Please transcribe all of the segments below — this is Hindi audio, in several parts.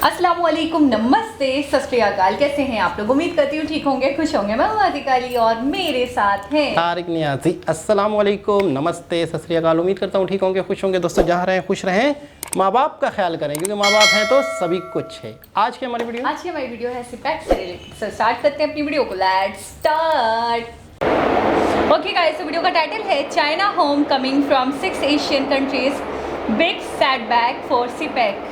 अस्सलामुअलैकुम, नमस्ते, सत श्री अकाल। कैसे हैं आप लोग? उम्मीद करती हूँ ठीक होंगे, खुश होंगे। मैं हूँ आतिका अली और मेरे साथ हैं तारिक नियाज़ी। अस्सलामुअलैकुम, नमस्ते, सत श्री अकाल। उम्मीद करता हूँ ठीक होंगे, खुश होंगे। दोस्तों जहाँ रहें खुश रहें, माँ बाप का ख्याल करें क्योंकि माँ बाप हैं तो सभी कुछ है। आज की हमारी वीडियो है सीपैक से रिलेटेड। स्टार्ट करते हैं अपनी वीडियो को। Let's start. ओके गाइस, तो वीडियो का टाइटल है China home coming from 6 Asian countries, big setback for CPEC.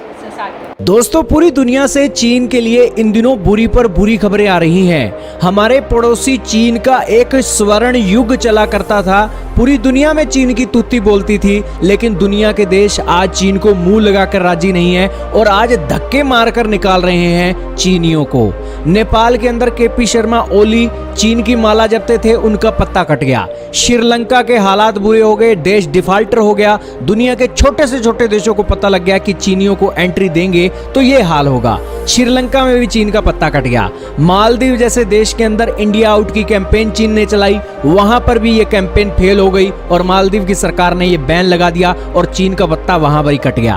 दोस्तों, पूरी दुनिया से चीन के लिए इन दिनों बुरी पर बुरी खबरें आ रही हैं। हमारे पड़ोसी चीन का एक स्वर्ण युग चला करता था। पूरी दुनिया में चीन की तुत्ती बोलती थी, लेकिन दुनिया के देश आज चीन को मुंह लगाकर राजी नहीं है और आज धक्के मारकर निकाल रहे हैं चीनियों को। नेपाल के अंदर केपी शर्मा ओली चीन की माला जपते थे, उनका पत्ता कट गया। श्रीलंका के हालात बुरे हो गए, देश डिफॉल्टर हो गया। दुनिया के छोटे से छोटे देशों को पता लग गया कि चीनियों को एंट्री देंगे तो ये हाल होगा। श्रीलंका में भी चीन का पत्ता कट गया। मालदीव जैसे देश के अंदर इंडिया आउट की कैंपेन चीन ने चलाई, वहां पर भी ये कैंपेन फेल हो गई और मालदीव की सरकार ने ये बैन लगा दिया और चीन का पत्ता वहां पर ही कट गया।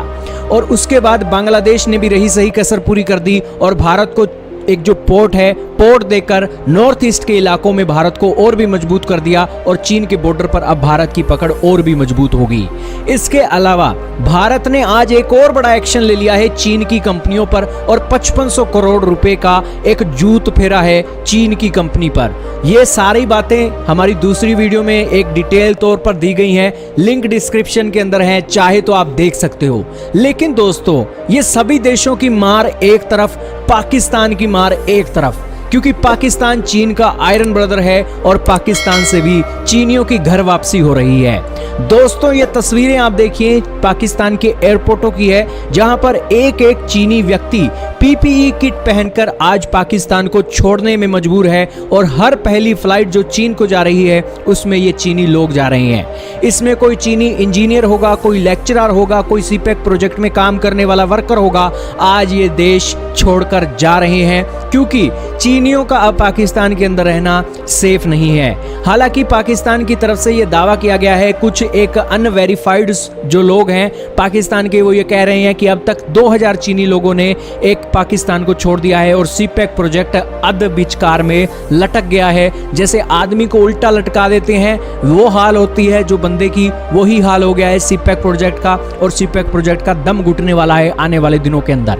और उसके बाद बांग्लादेश ने भी रही सही कसर पूरी कर दी और भारत को एक जो पोर्ट है, पोर्ट देकर नॉर्थ ईस्ट के इलाकों में भारत को और भी मजबूत कर दिया और चीन के बॉर्डर पर अब भारत की पकड़ और भी मजबूत होगी। इसके अलावा भारत ने आज एक और बड़ा एक्शन ले लिया है चीन की कंपनियों पर और 5500 करोड़ रुपए का एक जूत फेरा है चीन की कंपनी पर। ये सारी बातें हमारी दूसरी वीडियो में एक डिटेल तौर पर दी गई हैं, लिंक डिस्क्रिप्शन के अंदर है, चाहे तो आप देख सकते हो। लेकिन दोस्तों, ये सभी देशों की मार एक तरफ, पाकिस्तान की मार एक तरफ, क्योंकि पाकिस्तान चीन का आयरन ब्रदर है और पाकिस्तान से भी चीनियों की घर वापसी हो रही है। दोस्तों, ये तस्वीरें आप देखिए पाकिस्तान के एयरपोर्टों की है, जहां पर एक एक चीनी व्यक्ति पीपीई किट पहनकर आज पाकिस्तान को छोड़ने में मजबूर है और हर पहली फ्लाइट जो चीन को जा रही है उसमें ये चीनी लोग जा रहे हैं। इसमें कोई चीनी इंजीनियर होगा, कोई लेक्चरर होगा, कोई सीपैक प्रोजेक्ट में काम करने वाला वर्कर होगा। आज ये देश छोड़कर जा रहे हैं क्योंकि चीनियों का अब पाकिस्तान के अंदर रहना सेफ नहीं है। हालांकि पाकिस्तान की तरफ से यह दावा किया गया है, कुछ एक अनवेरिफाइड जो लोग हैं पाकिस्तान के, वो ये कह रहे हैं कि अब तक 2000 चीनी लोगों ने एक पाकिस्तान को छोड़ दिया है और सीपैक प्रोजेक्ट अध विचकार में लटक गया है। जैसे आदमी को उल्टा लटका देते हैं वो हाल होती है जो बंदे की, वही हाल हो गया है सीपैक प्रोजेक्ट का और सीपैक प्रोजेक्ट का दम घुटने वाला है आने वाले दिनों के अंदर।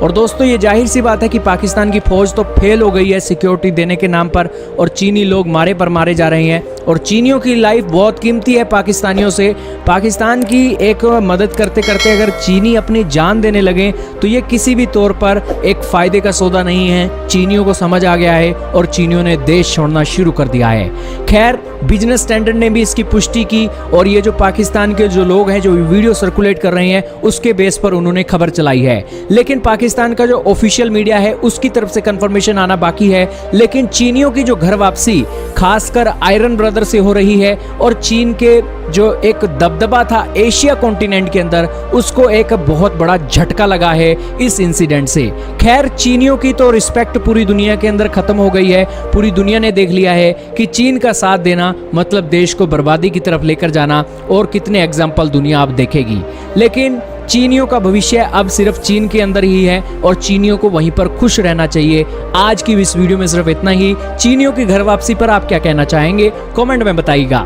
और दोस्तों, ये जाहिर सी बात है कि पाकिस्तान की फौज तो फेल हो गई है सिक्योरिटी देने के नाम पर और चीनी लोग मारे पर मारे जा रहे हैं और चीनियों की लाइफ बहुत कीमती है पाकिस्तानियों से। पाकिस्तान की एक मदद करते करते अगर चीनी अपनी जान देने लगे तो ये किसी भी तौर पर एक फायदे का सौदा नहीं है। चीनियों को समझ आ गया है और चीनियों ने देश छोड़ना शुरू कर दिया है। खैर, बिजनेस स्टैंडर्ड ने भी इसकी पुष्टि की और ये जो पाकिस्तान के जो लोग हैं जो वीडियो सर्कुलेट कर रहे हैं उसके बेस पर उन्होंने खबर चलाई है। लेकिन पाकिस्तान का जो ऑफिशियल मीडिया है उसकी तरफ से कंफर्मेशन आना बाकी है। लेकिन चीनियों की जो घर वापसी खासकर आयरन ब्रदर से हो रही है और चीन के जो एक दबदबा था एशिया कॉन्टिनेंट के अंदर उसको एक बहुत बड़ा झटका लगा है इस इंसिडेंट से। खैर, चीनियों की तो रिस्पेक्ट पूरी दुनिया के अंदर खत्म हो गई है। पूरी दुनिया ने देख लिया है कि चीन का साथ देना मतलब देश को बर्बादी की तरफ लेकर जाना और कितने एग्जाम्पल दुनिया अब देखेगी। लेकिन चीनियों का भविष्य अब सिर्फ चीन के अंदर ही है और चीनियों को वहीं पर खुश रहना चाहिए। आज की इस वीडियो में सिर्फ इतना ही। चीनियों की घर वापसी पर आप क्या कहना चाहेंगे कमेंट में बताइएगा।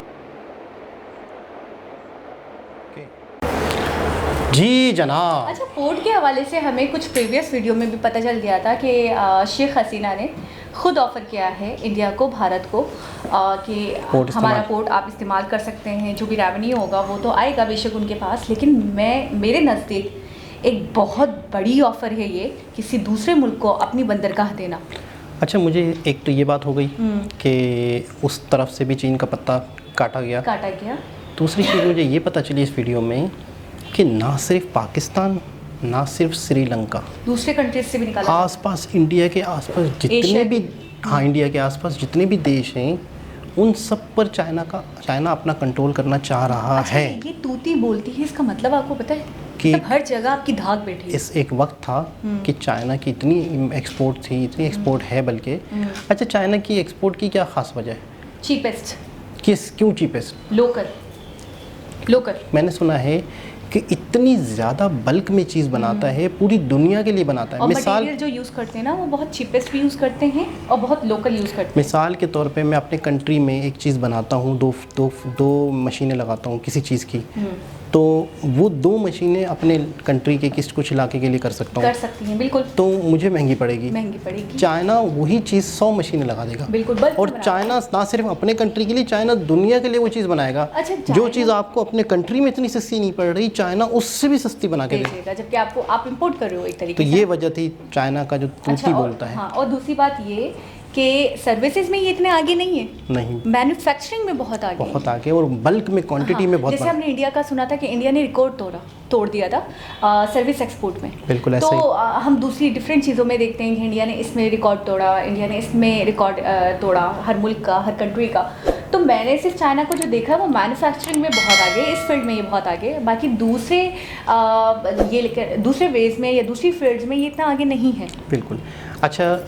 जी जनाब। अच्छा, पोर्ट के हवाले से हमें कुछ प्रीवियस वीडियो में भी पता चल गया था कि शेख हसीना ने खुद ऑफर किया है इंडिया को, भारत को कि हमारा पोर्ट आप इस्तेमाल कर सकते हैं, जो भी रेवेन्यू होगा वो तो आएगा बेशक उनके पास, लेकिन मेरे नज़दीक एक बहुत बड़ी ऑफ़र है ये किसी दूसरे मुल्क को अपनी बंदरगाह देना। अच्छा, मुझे एक तो ये बात हो गई कि उस तरफ से भी चीन का पत्ता काटा गया। दूसरी चीज़ मुझे ये पता चली इस वीडियो में कि ना सिर्फ पाकिस्तान, ना सिर्फ श्रीलंका, दूसरे कंट्रीज से भी निकाला, आसपास इंडिया के आसपास जितने भी, हाँ, इंडिया के आसपास जितने भी देश हैं उन सब पर चाइना अपना कंट्रोल करना चाह रहा है। ये तूती बोलती है, इसका मतलब आपको पता है कि हर जगह आपकी धाक बैठी है। इस एक वक्त था कि चाइना की इतनी एक्सपोर्ट थी, इतनी एक्सपोर्ट है बल्कि। अच्छा, चाइना की एक्सपोर्ट की क्या खास वजह है? चीपेस्ट। क्यों चीपेस्ट? लोकल। मैंने सुना है कि इतनी ज़्यादा बल्क में चीज़ बनाता है, पूरी दुनिया के लिए बनाता है। और मिसाल मटेरियल जो यूज़ करते हैं ना वो बहुत चीपेस्ट भी यूज़ करते हैं और बहुत लोकल यूज़ करते हैं। मिसाल के तौर पे मैं अपने कंट्री में एक चीज़ बनाता हूँ, दो मशीनें लगाता हूँ किसी चीज़ की, तो वो 2 मशीनें अपने कंट्री के कुछ इलाके के लिए कर सकता हूँ, कर सकती हैं बिल्कुल, तो मुझे महंगी पड़ेगी। चाइना वही चीज़ 100 मशीनें लगा देगा बिल्कुल। और चाइना ना सिर्फ अपने कंट्री के लिए, चाइना दुनिया के लिए वो चीज़ बनाएगा। अच्छा, जो चीज़ आपको अपने कंट्री में इतनी सस्ती नहीं पड़ रही, चाइना उससे भी सस्ती बना के देगा, जबकि आप इंपोर्ट कर रहे हो एक तरीके से। तो ये वजह थी चाइना का जो तूती बोलता है। हाँ, और दूसरी बात ये कि सर्विसेज में ये इतने आगे नहीं है, नहीं, मैन्युफैक्चरिंग में बहुत आगे और बल्क में क्वांटिटी में बहुत। जैसे हमने इंडिया का सुना था कि इंडिया ने रिकॉर्ड तोड़ दिया था सर्विस एक्सपोर्ट में, बिल्कुल ऐसे तो हम दूसरी डिफरेंट चीज़ों में देखते हैं कि इंडिया ने इसमें रिकॉर्ड तोड़ा, इंडिया ने इसमें रिकॉर्ड तोड़ा, हर मुल्क का, हर कंट्री का। तो मैंने सिर्फ चाइना को जो देखा वो मैन्युफैक्चरिंग में बहुत आगे, इस फील्ड में ये बहुत आगे, बाकी दूसरे वेज में या दूसरी फील्ड्स में ये इतना आगे नहीं है। बिल्कुल। अच्छा,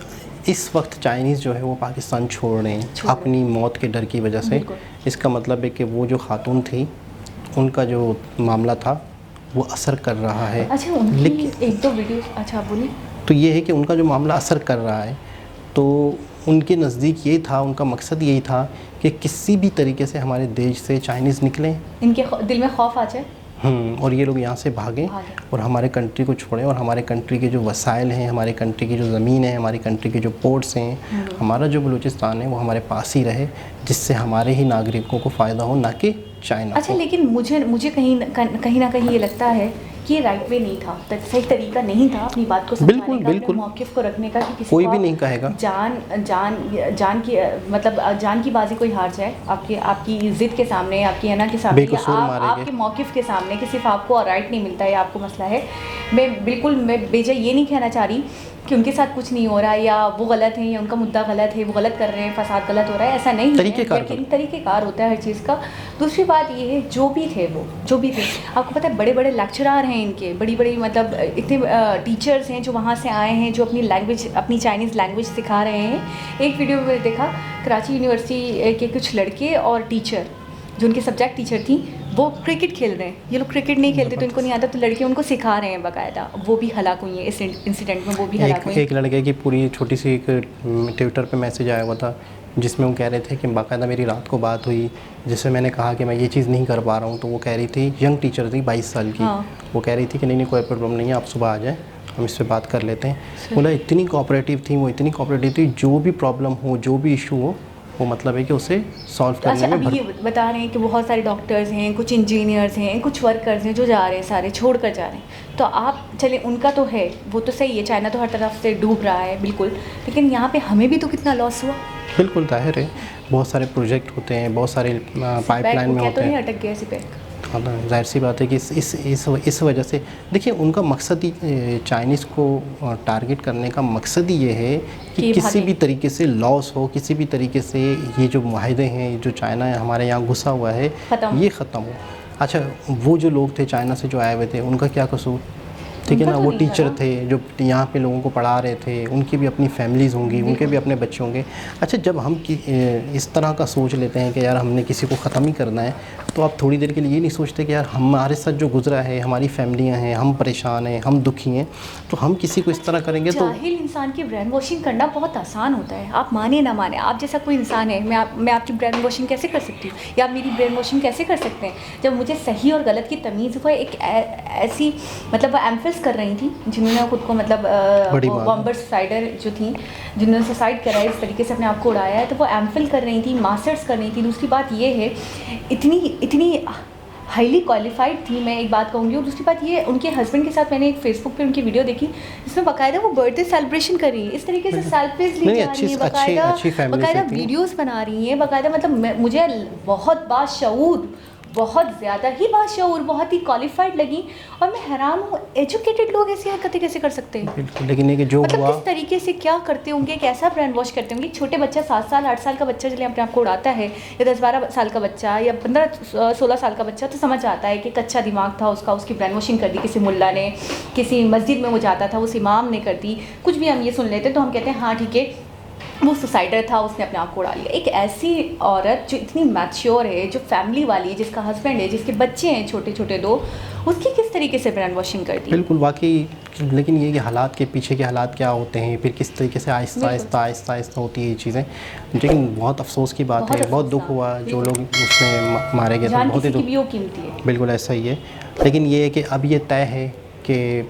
इस वक्त चाइनीज़ जो है वो पाकिस्तान छोड़ रहे हैं अपनी मौत के डर की वजह से। इसका मतलब है कि वो जो खातून थी उनका जो मामला था वो असर कर रहा है। अच्छा, लेकिन 1-2 वीडियो, अच्छा बोलिए। तो ये है कि उनका जो मामला असर कर रहा है, तो उनके नज़दीक ये था, उनका मकसद यही था कि किसी भी तरीके से हमारे देश से चाइनीज़ निकलें, इनके दिल में खौफ आ जाए, और ये लोग यहाँ से भागें और हमारे कंट्री को छोड़ें, और हमारे कंट्री के जो वसाइल हैं, हमारे कंट्री की जो ज़मीन है, हमारी कंट्री के जो पोर्ट्स हैं, हमारा जो बलूचिस्तान है वो हमारे पास ही रहे, जिससे हमारे ही नागरिकों को फ़ायदा हो, ना कि चाइना। अच्छा, लेकिन मुझे कहीं ना कहीं ये लगता है कि ये राइट वे नहीं था, सही तरीका नहीं था अपनी बात को समझाने का, अपने मौक़िफ़ को रखने का, कि किसी कोई भी नहीं कहेगा जान की बाजी कोई हार जाए आपकी ज़िद के सामने, आपकी है ना के सामने, आपके मौक़िफ़ के सामने, कि सिर्फ आपको राइट नहीं मिलता है, आपको मसला है। मैं बेजा ये नहीं कहना चाह रही कि उनके साथ कुछ नहीं हो रहा है, या वो गलत है, या उनका मुद्दा गलत है, वो गलत कर रहे हैं, फसाद गलत हो रहा है, ऐसा नहीं है, लेकिन तरीक़ेकार होता है हर चीज़ का। दूसरी बात ये है, जो भी थे आपको पता है, बड़े बड़े लेक्चरार हैं इनके, बड़ी मतलब इतने टीचर्स हैं जो वहाँ से आए हैं, जो अपनी चाइनीज़ लैंग्वेज सिखा रहे हैं। एक वीडियो में मैंने देखा, कराची यूनिवर्सिटी के कुछ लड़के और टीचर, जो उनके सब्जेक्ट टीचर थी, वो क्रिकेट खेल रहे हैं। ये लोग क्रिकेट नहीं खेलते तो इनको नहीं आता, तो लड़के उनको सिखा रहे हैं बाकायदा। वो भी हलाक हुई हैं इस इंसिडेंट में, वो भी हलाक हुई हैं। एक लड़के की पूरी छोटी सी एक ट्विटर पे मैसेज आया हुआ था, जिसमें वो कह रहे थे कि बाकायदा मेरी रात को बात हुई, जिससे मैंने कहा कि मैं ये चीज़ नहीं कर पा रहा हूँ, तो वो कह रही थी, यंग टीचर थी 22 साल की, वो कह रही थी कि नहीं कोई प्रॉब्लम नहीं है, आप सुबह आ जाएँ, हम इस पर बात कर लेते हैं। बोला इतनी कोऑपरेटिव थी वो, इतनी कोऑपरेटिव थी, जो भी प्रॉब्लम हो, जो भी इशू हो, वो मतलब है कि उसे सॉल्व करने में। अभी ये बता रहे हैं कि बहुत सारे डॉक्टर्स हैं, कुछ इंजीनियर्स हैं, कुछ वर्कर्स हैं जो जा रहे हैं, सारे छोड़ कर जा रहे हैं। तो आप चले, उनका तो है, वो तो सही है, चाइना तो हर तरफ से डूब रहा है बिल्कुल, लेकिन यहाँ पे हमें भी तो कितना लॉस हुआ। बिल्कुल जाहिर है, बहुत सारे प्रोजेक्ट होते हैं, बहुत सारे पाइपलाइन में होते हैं, अटक गया सिपैक। हाँ, जाहिर सी बात है कि इस वजह से देखिए, उनका मकसद ही, चाइनीज़ को टारगेट करने का मकसद ही ये है कि किसी भी तरीके से लॉस हो, किसी भी तरीके से ये जो मुआहदे हैं, जो चाइना हमारे यहाँ घुसा हुआ है, ये ख़त्म हो। अच्छा, वो जो लोग थे चाइना से जो आए हुए थे, उनका क्या कसूर, ठीक है ना? वो टीचर थे जो यहाँ पे लोगों को पढ़ा रहे थे, उनकी भी अपनी फैमिलीज़ होंगी, उनके भी अपने बच्चे होंगे। अच्छा, जब हम इस तरह का सोच लेते हैं कि यार हमने किसी को ख़त्म ही करना है, तो आप थोड़ी देर के लिए ये नहीं सोचते कि यार हमारे साथ जो गुजरा है, हमारी फैमिलियाँ हैं, हम परेशान हैं, हम दुखी हैं, तो हम किसी को इस तरह करेंगे तो। जाहिल इंसान की ब्रेन वॉशिंग करना बहुत आसान होता है, आप माने ना माने, आप जैसा कोई इंसान है, मैं आपकी ब्रेन वॉशिंग कैसे कर सकती हूँ, या आप मेरी ब्रेन वॉशिंग कैसे कर सकते हैं? जब मुझे सही और गलत की तमीज़ हुआ, एक ऐसी मतलब वो एम्फेस कर रही थी, जिन्होंने खुद को मतलब बॉम्बर सुसाइडर जो थी, जिन्होंने सुसाइड करा है, इस तरीके से अपने आप को उड़ाया है, तो वो एमफिल कर रही थी, मास्टर्स कर रही थी। दूसरी बात ये है, इतनी हाईली क्वालिफाइड थी, मैं एक बात कहूँगी। और दूसरी बात ये, उनके हस्बैंड के साथ मैंने एक फेसबुक पे उनकी वीडियो देखी, जिसमें बाकायदा वो बर्थडे सेलिब्रेशन कर रही है, इस तरीके से सेल्फीज ली जा रही है, बाकायदा वीडियोस बना रही हैं, बाकायदा मतलब मुझे बहुत बाशऊर, बहुत ज़्यादा ही बाशऊर, बहुत ही क्वालिफाइड लगी। और मैं हैरान हूँ, एजुकेटेड लोग ऐसी हरकतें कैसे कर सकते हैं? बिल्कुल, लेकिन ये जो मतलब किस तरीके से क्या करते होंगे, कैसा ब्रेन वॉश करते होंगे। छोटे बच्चा 7 साल 8 साल का बच्चा चले अपने आप को उड़ाता है, या 10-12 साल का बच्चा, या 15-16 साल का बच्चा, तो समझ आता है कि कच्चा दिमाग था उसका, उसकी ब्रेन वॉशिंग कर दी किसी मुल्ला ने, किसी मस्जिद में वो जाता था, उस इमाम ने कर दी, कुछ भी हम ये सुन लेते तो हम कहते हैं हाँ ठीक है, वो सुसाइडर था, उसने अपने आप को उड़ा लिया। एक ऐसी औरत जो इतनी मैच्योर है, जो फैमिली वाली है, जिसका हस्बैंड है, जिसके बच्चे हैं छोटे छोटे 2, उसकी किस तरीके से ब्रांड वॉशिंग कर दी। बिल्कुल वाकई, लेकिन ये कि हालात के पीछे के हालात क्या होते हैं, फिर किस तरीके से आहिस्ता होती है ये चीज़ें। लेकिन बहुत अफसोस की बात है, बहुत दुख हुआ जो लोग उसमें मारे गए थे, बहुत ही दुख। कीमती है, बिल्कुल ऐसा ही है। लेकिन ये है कि अब ये तय है कि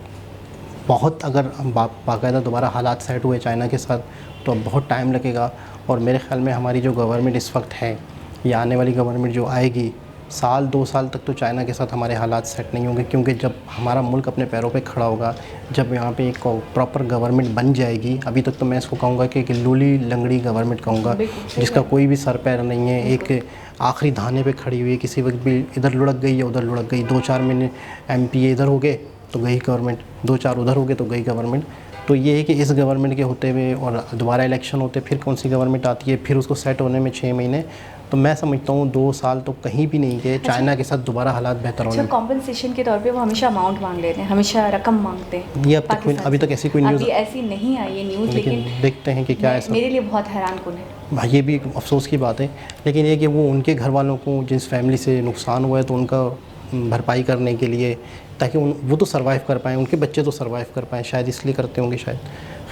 बहुत अगर बाकायदा दोबारा हालात सेट हुए चाइना के साथ तो अब बहुत टाइम लगेगा। और मेरे ख्याल में हमारी जो गवर्नमेंट इस वक्त है या आने वाली गवर्नमेंट जो आएगी, 1-2 साल तक तो चाइना के साथ हमारे हालात सेट नहीं होंगे। क्योंकि जब हमारा मुल्क अपने पैरों पे खड़ा होगा, जब यहाँ पे एक प्रॉपर गवर्नमेंट बन जाएगी, अभी तक तो मैं इसको कहूँगा कि लूली लंगड़ी गवर्नमेंट कहूँगा, जिसका कोई भी सर पैर नहीं है, एक आखिरी धाने पे खड़ी हुई है, किसी वक्त भी इधर लुढ़क गई या उधर लुढ़क गई। 2-4 महीने MP इधर हो गए तो गई गवर्नमेंट, 2-4 उधर हो गए तो गई गवर्नमेंट। तो ये है कि इस गवर्नमेंट के होते हुए और दोबारा इलेक्शन होते, फिर कौन सी गवर्नमेंट आती है, फिर उसको सेट होने में 6 महीने, तो मैं समझता हूँ 2 साल तो कहीं भी नहीं गए चाइना के साथ दोबारा हालात बेहतर होने में। कॉम्पनसेशन के तौर पे वो हमेशा अमाउंट मांग लेते हैं, हमेशा रकम मांगते हैं। ये अभी तक ऐसी कोई न्यूज़ ऐसी नहीं आई है न्यूज़, लेकिन देखते हैं कि क्या ऐसा। मेरे लिए बहुत हैरानकुन है। ये भी अफसोस की बात है। लेकिन ये कि वो उनके घर वालों को जिस फैमिली से नुकसान हुआ है तो उनका भरपाई करने के लिए, ताकि वो तो सर्वाइव कर पाएँ, उनके बच्चे तो सर्वाइव कर पाएँ, शायद इसलिए करते होंगे शायद।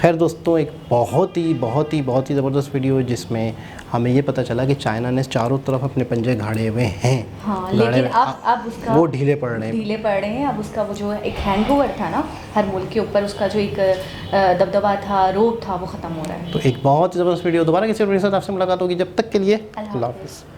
खैर दोस्तों, एक बहुत ही ज़बरदस्त वीडियो है जिसमें हमें ये पता चला कि चाइना ने चारों तरफ अपने पंजे गाड़े हुए हैं। हाँ, लेकिन अब उसका वो ढीले पड़ रहे हैं। अब उसका वो जो एक हैंगओवर था ना हर मुल्क के ऊपर, उसका जो एक दबदबा था, रोब था, वो ख़त्म हो रहा है। तो एक बहुत ज़बरदस्त वीडियो, दोबारा किसी वीडियो के साथ आपसे मुलाकात होगी। जब तक के लिए अल्लाह हाफ़िज़।